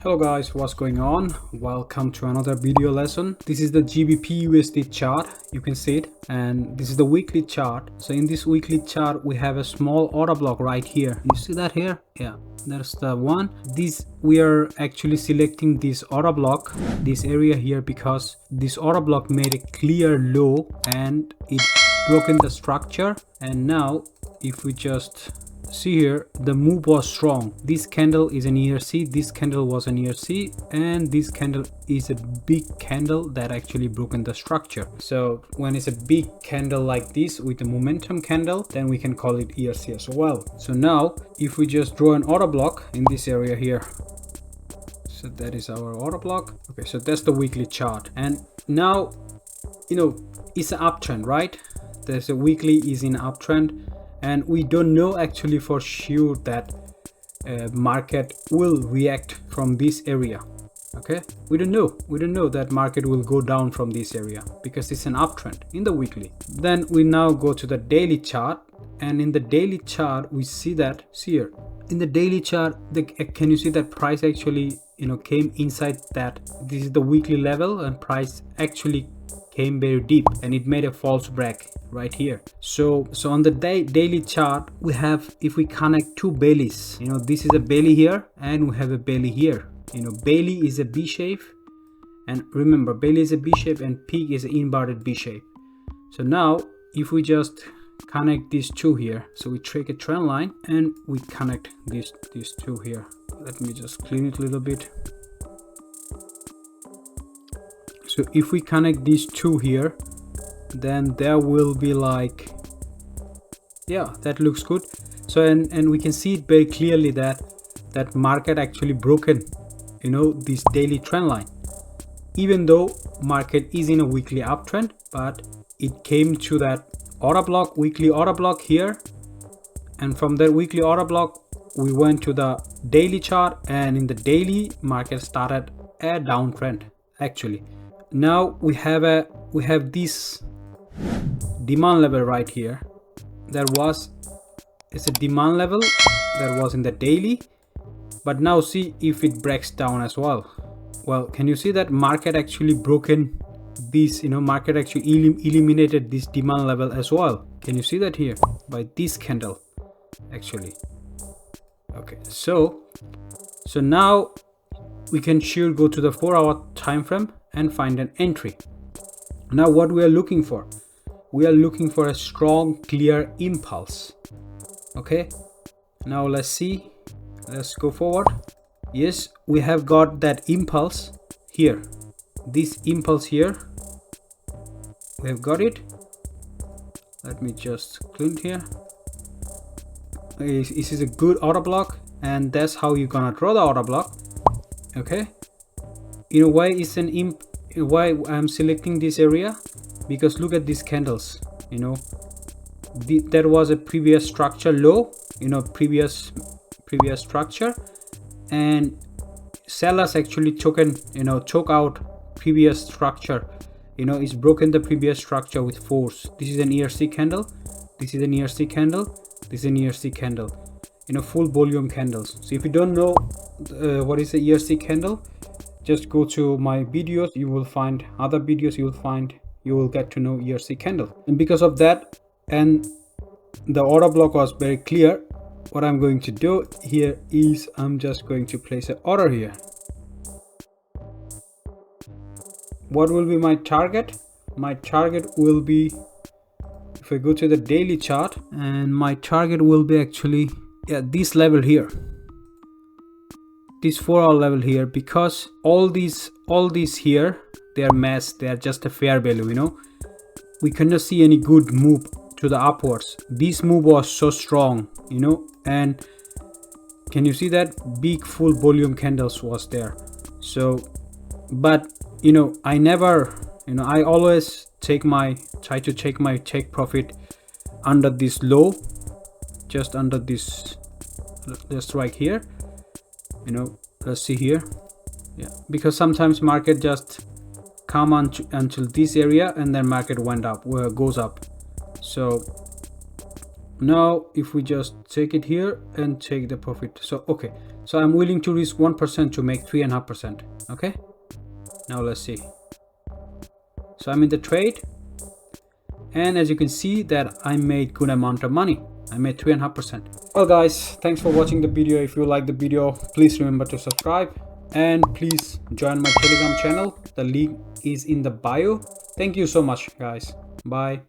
Hello guys, what's going on? Welcome to another video lesson. This is the GBP USD chart. You can see it, and this is the weekly chart. So in this weekly chart we have a small order block right here. You see that here? Yeah, that's the one. This we are actually selecting this order block, this area here, because this order block made a clear low and it broken the structure. And now if we just see here, the move was strong. This candle is an ERC, this candle was an ERC, and this candle is a big candle that actually broken the structure. So when it's a big candle like this with a momentum candle, then we can call it ERC as well. So now if we just draw an order block in this area here, so that is our order block. Okay, so that's the weekly chart. And now, it's an uptrend, right? There's a weekly is in uptrend, and we don't know actually for sure that market will react from this area. Okay, we don't know that market will go down from this area because it's an uptrend in the weekly. Then we now go to the daily chart, and in the daily chart we see that, see here in the daily chart, can you see that price actually came inside that? This is the weekly level, and price actually came very deep and it made a false break right here. So on the daily chart we have, if we connect two bellies, this is a belly here and we have a belly here. Belly is a B shape, and remember, belly is a B shape and peak is an inverted B shape. So now if we just connect these two here, so we take a trend line and we connect these two here. Let me just clean it a little bit. So if we connect these two here, then there will be like, yeah, that looks good. So and we can see it very clearly that market actually broken this daily trend line, even though market is in a weekly uptrend, but it came to that order block, weekly order block here, and from that weekly order block we went to the daily chart, and in the daily market started a downtrend actually. Now we have this demand level right here. It's a demand level that was in the daily, but now see if it breaks down as well. Well, can you see that market actually broken this, market actually eliminated this demand level as well? Can you see that here by this candle actually? Okay, so now we can sure go to the 4-hour time frame and find an entry. Now what we are looking for, we are looking for a strong clear impulse. Okay, now let's see, let's go forward. Yes, we have got that impulse here, this impulse here, we have got it. Let me just clean it here. This is a good order block, and that's how you're gonna draw the order block. Okay, why it's an why I'm selecting this area, because look at these candles. There was a previous structure low, previous structure, and sellers actually choke out previous structure. It's broken the previous structure with force. This is an ERC candle, this is an ERC candle, this is an ERC candle, full volume candles. So if you don't know what is a ERC candle, just go to my videos, you will find other videos, you will get to know ERC candle. And because of that, and the order block was very clear, what I'm going to do here is I'm just going to place an order here. What will be my target? My target will be, if I go to the daily chart, and my target will be actually, yeah, this level here, this 4-hour level here, because all these here, they are mass, they are just a fair value. We cannot see any good move to the upwards. This move was so strong, and can you see that big full volume candles was there? So but I never, I always try to take my take profit under this low, just under this, just right here. Let's see here, yeah, because sometimes market just come until this area and then market went up, where it goes up. So now if we just take it here and take the profit, so okay, So I'm willing to risk 1% to make 3.5%. Okay, now let's see. So I'm in the trade, and as you can see that I made good amount of money. I made 3.5%. Well guys, thanks for watching the video. If you like the video, please remember to subscribe, and please join my Telegram channel. The link is in the bio. Thank you so much guys. Bye.